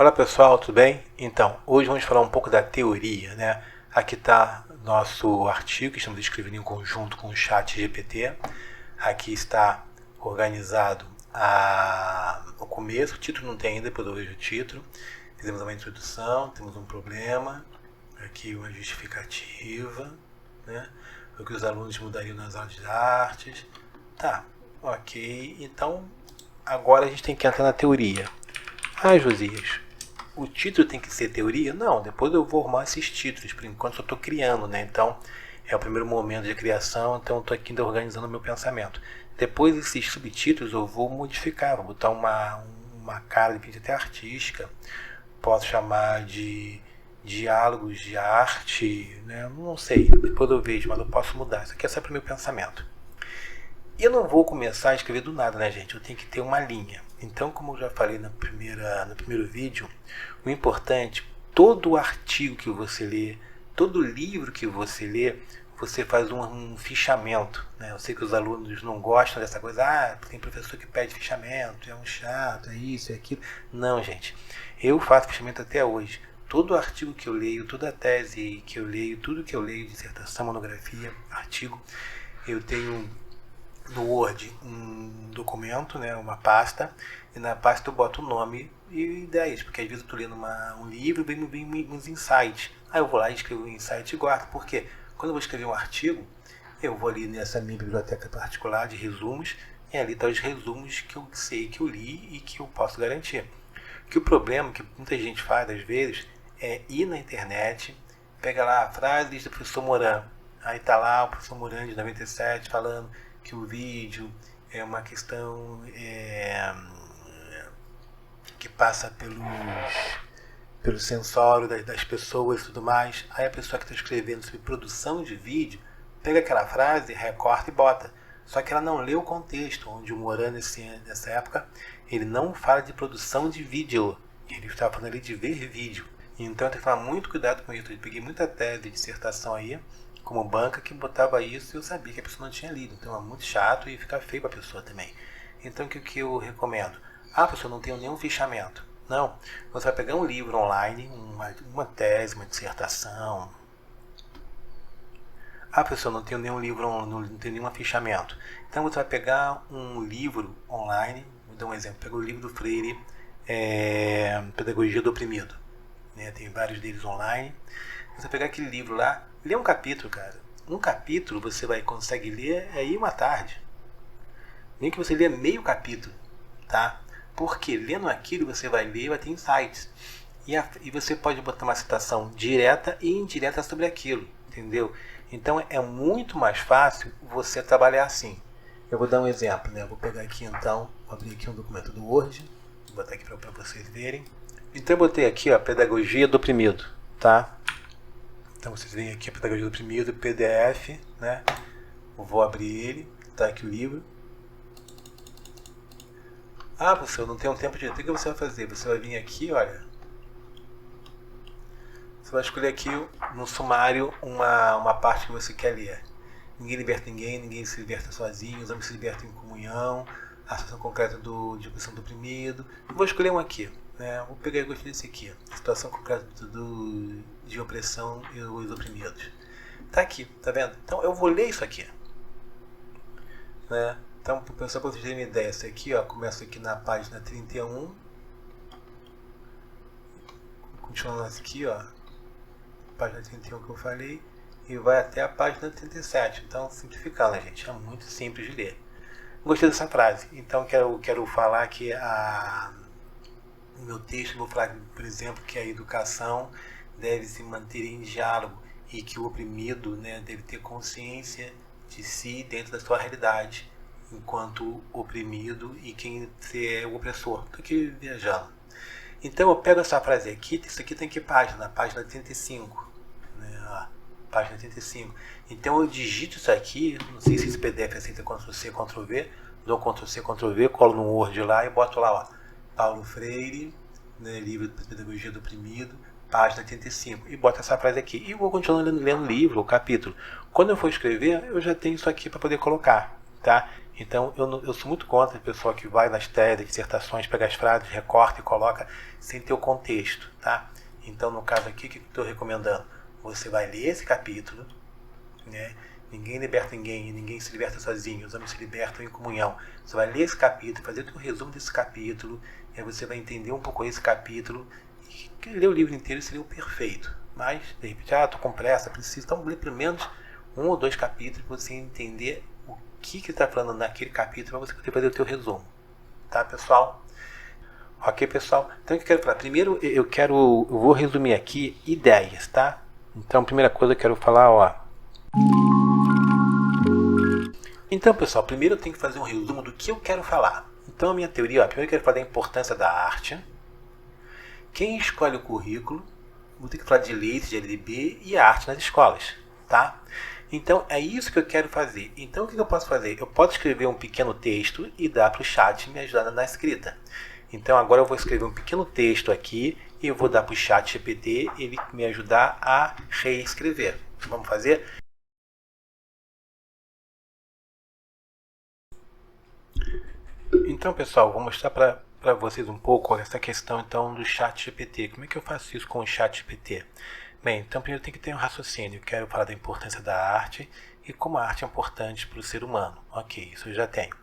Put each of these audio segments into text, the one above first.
Olá pessoal, tudo bem? Então, hoje vamos falar um pouco da teoria, né? Aqui está nosso artigo que estamos escrevendo em conjunto com o ChatGPT. Aqui está organizado o começo, o título não tem ainda, depois eu vejo o título. Fizemos uma introdução, temos um problema, aqui uma justificativa, né? O que os alunos mudariam nas aulas de artes. Tá, ok. Então, agora a gente tem que entrar na teoria. Ah, Josias, o título tem que ser teoria? Não, depois eu vou arrumar esses títulos. Por enquanto eu estou criando, né? Então, é o primeiro momento de criação, então eu estou aqui ainda organizando o meu pensamento. Depois esses subtítulos eu vou modificar, vou botar uma cara de repente até artística. Posso chamar de diálogos de arte, né? Não sei, depois eu vejo, mas eu posso mudar. Isso aqui é sempre o meu pensamento. E eu não vou começar a escrever do nada, né, gente? Eu tenho que ter uma linha. Então, como eu já falei no primeiro vídeo, o importante, todo artigo que você lê, todo livro que você lê, você faz um fichamento, né? Eu sei que os alunos não gostam dessa coisa, tem professor que pede fichamento, é um chato, é isso, é aquilo. Não, gente, eu faço fichamento até hoje. Todo artigo que eu leio, toda tese que eu leio, tudo que eu leio, dissertação, monografia, artigo, eu tenho no Word um documento, né, uma pasta, e na pasta eu boto o nome e ideias, porque às vezes eu estou lendo um livro e vem uns insights. Aí eu vou lá e escrevo um insight e guardo. Por quê? Quando eu vou escrever um artigo, eu vou ali nessa minha biblioteca particular de resumos, e ali estão os resumos que eu sei que eu li e que eu posso garantir. Que o problema que muita gente faz às vezes é ir na internet, pega lá frases do professor Moran, aí está lá o professor Moran de 97 falando que o vídeo é uma questão que passa pelo sensório das pessoas e tudo mais. Aí a pessoa que está escrevendo sobre produção de vídeo pega aquela frase, recorta e bota. Só que ela não lê o contexto, onde o Moran nessa época ele não fala de produção de vídeo, ele estava falando ali de ver vídeo. Então eu tenho que tomar muito cuidado com isso. Eu peguei muita tese de dissertação aí como banca que botava isso e eu sabia que a pessoa não tinha lido. Então é muito chato e fica feio para a pessoa também. Então o que eu recomendo? A pessoa não tem nenhum fichamento. Não. Você vai pegar um livro online, uma tese, uma dissertação. A pessoa não tem nenhum livro, não tem nenhum fichamento. Então você vai pegar um livro online, vou dar um exemplo, pega o livro do Freire, Pedagogia do Oprimido. Né? Tem vários deles online. Você vai pegar aquele livro lá, lê um capítulo, cara. Um capítulo você consegue ler aí uma tarde. Nem que você lê meio capítulo, tá? Porque lendo aquilo você vai ler e vai ter insights. E você pode botar uma citação direta e indireta sobre aquilo, entendeu? Então é muito mais fácil você trabalhar assim. Eu vou dar um exemplo, né? Eu vou pegar aqui então, vou abrir aqui um documento do Word, vou botar aqui para vocês verem. Então eu botei aqui, ó, Pedagogia do Oprimido, tá? Então vocês veem aqui a Pedagogia do Oprimido, PDF, né? Eu vou abrir ele, tá aqui o livro. Professor, não tenho tempo de ler. O que você vai fazer? Você vai vir aqui, olha. Você vai escolher aqui no sumário uma parte que você quer ler. Ninguém liberta ninguém, ninguém se liberta sozinho, os homens se libertam em comunhão, a situação concreta de opressão do oprimido. Eu vou escolher um aqui. Né? Vou pegar e gostei desse aqui. Situação concreta de opressão e os oprimidos. Tá aqui, tá vendo? Então eu vou ler isso aqui. Né? Então, só para vocês terem uma ideia, isso aqui ó, começa aqui na página 31. Continuando aqui, ó, página 31 que eu falei, e vai até a página 37. Então, simplificando, gente, é muito simples de ler. Gostei dessa frase, então quero falar que no meu texto, vou falar, por exemplo, que a educação deve se manter em diálogo e que o oprimido, né, deve ter consciência de si dentro da sua realidade, enquanto oprimido e quem é o opressor. Estou aqui viajando. Então eu pego essa frase aqui, isso aqui tem que página? Página 35. Né? Página 35. Então eu digito isso aqui, não sei se esse PDF aceita Ctrl+C, Ctrl+V, dou Ctrl+C, Ctrl+V, colo no Word lá e boto lá, ó, Paulo Freire, né, livro de Pedagogia do Oprimido, página 85, e boto essa frase aqui. E vou continuar lendo o livro, o capítulo. Quando eu for escrever, eu já tenho isso aqui para poder colocar. Tá? Então, eu sou muito contra a pessoa que vai nas teses, dissertações, pega as frases, recorta e coloca sem ter o contexto, tá? Então, no caso aqui, o que eu estou recomendando? Você vai ler esse capítulo, né? Ninguém liberta ninguém, ninguém se liberta sozinho, os homens se libertam em comunhão. Você vai ler esse capítulo, fazer um resumo desse capítulo, e aí você vai entender um pouco esse capítulo, e ler o livro inteiro seria o perfeito. Mas, de repente, estou com pressa, preciso, então ler pelo menos 1 ou 2 capítulos para você entender o que está falando naquele capítulo, para você poder fazer o teu resumo. Tá, pessoal? Ok, pessoal? Então, o que eu quero falar? Primeiro, eu vou resumir aqui ideias, tá? Então, primeira coisa eu quero falar, Então, pessoal, primeiro eu tenho que fazer um resumo do que eu quero falar. Então, a minha teoria, primeiro eu quero falar da importância da arte. Quem escolhe o currículo, vou ter que falar de leis, de LDB e a arte nas escolas, tá? Então, é isso que eu quero fazer. Então, o que eu posso fazer? Eu posso escrever um pequeno texto e dar para o chat me ajudar na escrita. Então, agora eu vou escrever um pequeno texto aqui e eu vou dar para o chat GPT ele me ajudar a reescrever. Vamos fazer? Então, pessoal, vou mostrar para vocês um pouco essa questão então do chat GPT. Como é que eu faço isso com o chat GPT? Bem, então primeiro tem que ter um raciocínio. Eu quero falar da importância da arte e como a arte é importante para o ser humano. Ok, isso eu já tenho.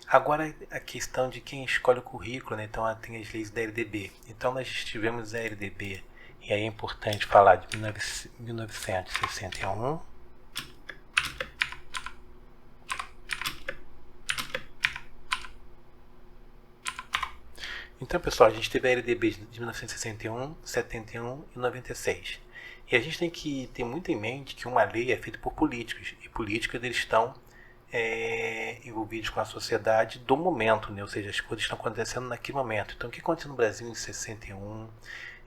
Agora a questão de quem escolhe o currículo, né? Então tem as leis da LDB. Então nós tivemos a LDB, e aí é importante falar de 1961. Então, pessoal, a gente teve a LDB de 1961, 71 e 96. E a gente tem que ter muito em mente que uma lei é feita por políticos, e políticos eles estão envolvidos com a sociedade do momento, né? Ou seja, as coisas estão acontecendo naquele momento. Então, o que aconteceu no Brasil em 61,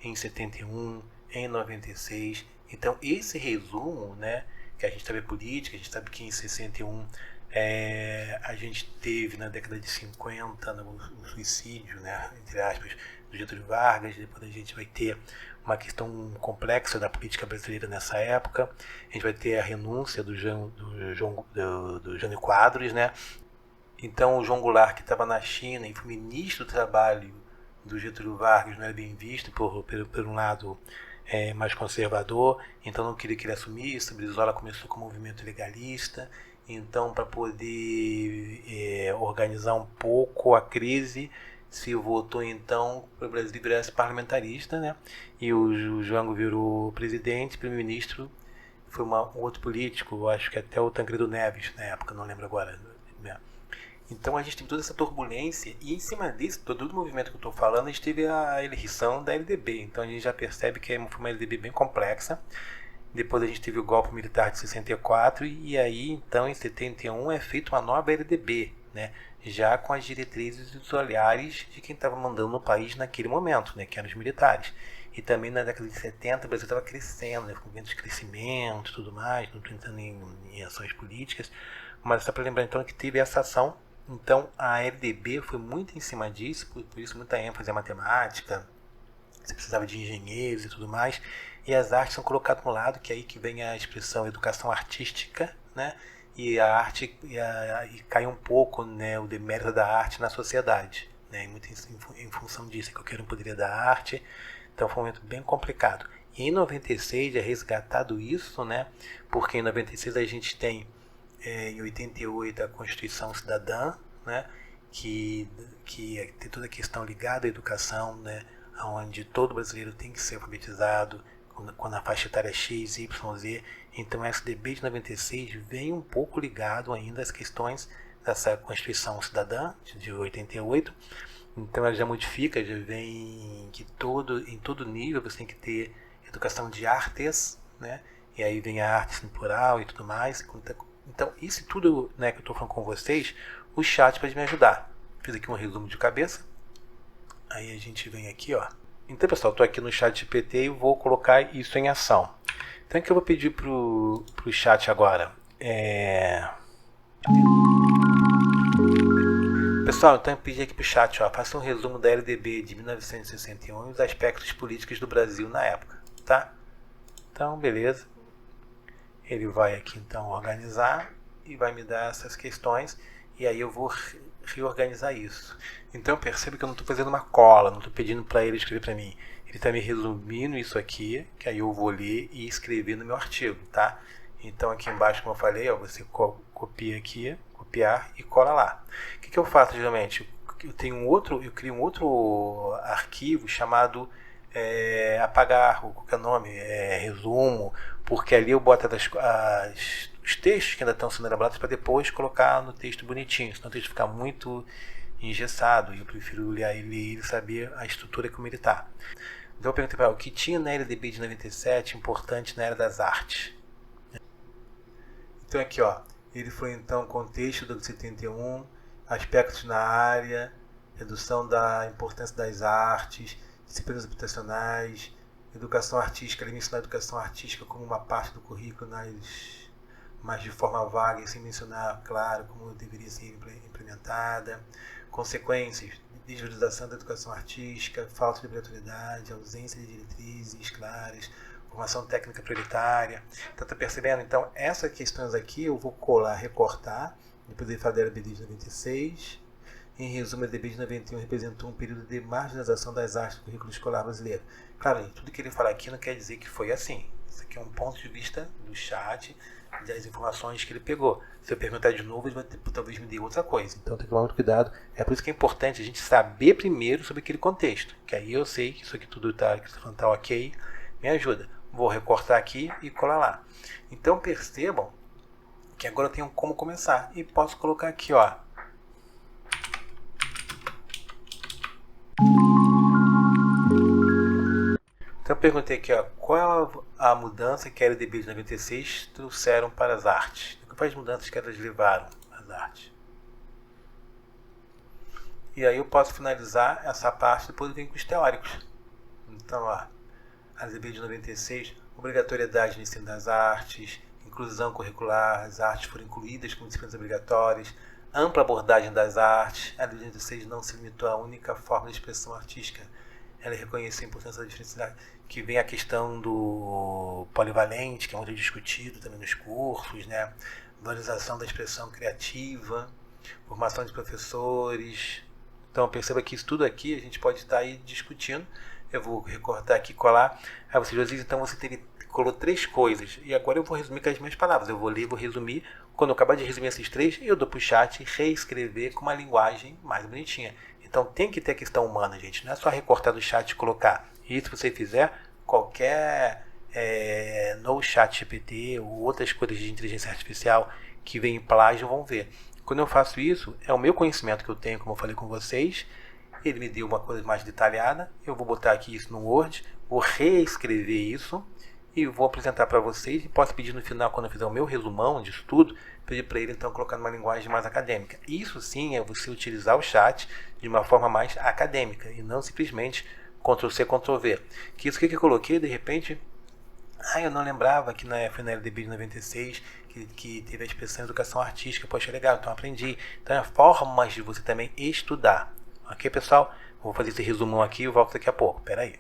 em 71, em 96? Então, esse resumo, né, que a gente sabe política, a gente sabe que em 61 a gente teve na década de 50 o suicídio, né, entre aspas, do Getúlio Vargas. Depois a gente vai ter uma questão complexa da política brasileira nessa época. A gente vai ter a renúncia do Jânio Quadros, né? Então o João Goulart, que estava na China e foi ministro do Trabalho do Getúlio Vargas, não era bem visto por um lado mais conservador, então não queria que ele assumisse. O Brizola começou com o movimento legalista. Então, para poder organizar um pouco a crise, se votou então para o Brasil virasse parlamentarista, né? E o Jango virou presidente, primeiro-ministro foi um outro político, acho que até o Tancredo Neves na época, não lembro agora, né? Então a gente teve toda essa turbulência e em cima disso, todo o movimento que eu estou falando, a gente teve a eleição da LDB. Então a gente já percebe que foi uma LDB bem complexa. Depois a gente teve o golpe militar de 64 e aí então em 71 é feita uma nova LDB, né? Já com as diretrizes e os olhares de quem estava mandando no país naquele momento, né? Que eram os militares. E também na década de 70 o Brasil estava crescendo, né? Com ventos de crescimento e tudo mais, não estou entrando em ações políticas, mas só para lembrar então que teve essa ação. Então a LDB foi muito em cima disso, por isso muita ênfase em matemática, você precisava de engenheiros e tudo mais, e as artes são colocadas no lado, que é aí que vem a expressão educação artística, né? E a arte e cai um pouco, né, o demérito da arte na sociedade, né? E muito em função disso, que qualquer um poderia dar arte. Então foi um momento bem complicado. E em 96 é resgatado isso, né? Porque em 96 a gente tem em 88 a Constituição Cidadã, né? Que tem toda a questão ligada à educação, né? Onde todo brasileiro tem que ser alfabetizado quando a faixa etária é X, Y, Z. Então, esse debate de 96 vem um pouco ligado ainda às questões dessa Constituição Cidadã de 88. Então, ela já modifica, já vem que em todo nível você tem que ter educação de artes, né? E aí vem a arte no plural e tudo mais. Então, isso tudo, né, que eu estou falando com vocês, o chat pode me ajudar. Fiz aqui um resumo de cabeça. Aí a gente vem aqui, ó. Então, pessoal, estou aqui no chat GPT e vou colocar isso em ação. Então, o que eu vou pedir pro chat agora? Pessoal, então eu pedi aqui pro chat, ó, faça um resumo da LDB de 1961 e os aspectos políticos do Brasil na época, tá? Então, beleza. Ele vai aqui, então, organizar e vai me dar essas questões. e aí eu vou reorganizar isso. Então eu percebo que eu não estou fazendo uma cola, não estou pedindo para ele escrever para mim. Ele está me resumindo isso aqui, que aí eu vou ler e escrever no meu artigo, tá? Então aqui embaixo, como eu falei, ó, você copia aqui, copiar e cola lá. O que eu faço geralmente? Eu crio um outro arquivo chamado apagar, qual que é o nome? Resumo, porque ali eu boto os textos que ainda estão sendo elaborados para depois colocar no texto bonitinho, senão o texto fica muito engessado e eu prefiro ler ele e saber a estrutura como ele está. Então eu perguntei para ela o que tinha na LDB de 97 importante na era das artes. Então aqui, ó, ele foi então contexto do 71, aspectos na área, redução da importância das artes, disciplinas habitacionais, educação artística, ele mencionou a educação artística como uma parte do currículo, mas de forma vaga e sem mencionar, claro, como deveria ser implementada. Consequências: desvalorização da educação artística, falta de obrigatoriedade, ausência de diretrizes claras, formação técnica prioritária. Então, tá percebendo? Então, essas questões aqui eu vou colar, recortar, depois ele fala da LDB de 96. Em resumo, a LDB de 91 representou um período de marginalização das artes do currículo escolar brasileiro. Claro, tudo que ele fala aqui não quer dizer que foi assim. Isso aqui é um ponto de vista do chat, das informações que ele pegou. Se eu perguntar de novo, ele vai talvez me dê outra coisa. Então tem que tomar muito cuidado. É por isso que é importante a gente saber primeiro sobre aquele contexto. Que aí eu sei que isso aqui tudo está ok, me ajuda. Vou recortar aqui e colar lá. Então percebam que agora eu tenho como começar. E posso colocar aqui, ó. Então eu perguntei aqui, ó, qual a mudança que a LDB de 96 trouxeram para as artes? Quais mudanças que elas levaram às artes? E aí eu posso finalizar essa parte, depois eu venho com os teóricos. Então, ó, a LDB de 96, obrigatoriedade no ensino das artes, inclusão curricular, as artes foram incluídas como disciplinas obrigatórias, ampla abordagem das artes. A LDB de 96 não se limitou à única forma de expressão artística. Ela reconheceu a importância da diferencialidade, que vem a questão do polivalente, que é muito discutido também nos cursos, né? Valorização da expressão criativa, formação de professores. Então perceba que isso tudo aqui a gente pode estar aí discutindo. Eu vou recortar aqui e colar. Aí você diz, então você colou 3 coisas. E agora eu vou resumir com as minhas palavras. Eu vou ler, vou resumir. Quando eu acabar de resumir esses 3, eu dou para o chat reescrever com uma linguagem mais bonitinha. Então tem que ter a questão humana, gente. Não é só recortar do chat e colocar. E se você fizer, qualquer no chat GPT ou outras coisas de inteligência artificial que vem em plágio vão ver. Quando eu faço isso, é o meu conhecimento que eu tenho, como eu falei com vocês. Ele me deu uma coisa mais detalhada. Eu vou botar aqui isso no Word, vou reescrever isso e vou apresentar para vocês. E posso pedir no final, quando eu fizer o meu resumão disso tudo, pedir para ele então colocar numa linguagem mais acadêmica. Isso sim é você utilizar o chat de uma forma mais acadêmica e não simplesmente Ctrl+C, Ctrl+V. Que isso que eu coloquei, de repente, eu não lembrava que foi na LDB de 96 que teve a expressão educação artística. Poxa, legal, então aprendi. Então é formas de você também estudar. Ok, pessoal? Vou fazer esse resumão aqui e volto daqui a pouco. Pera aí.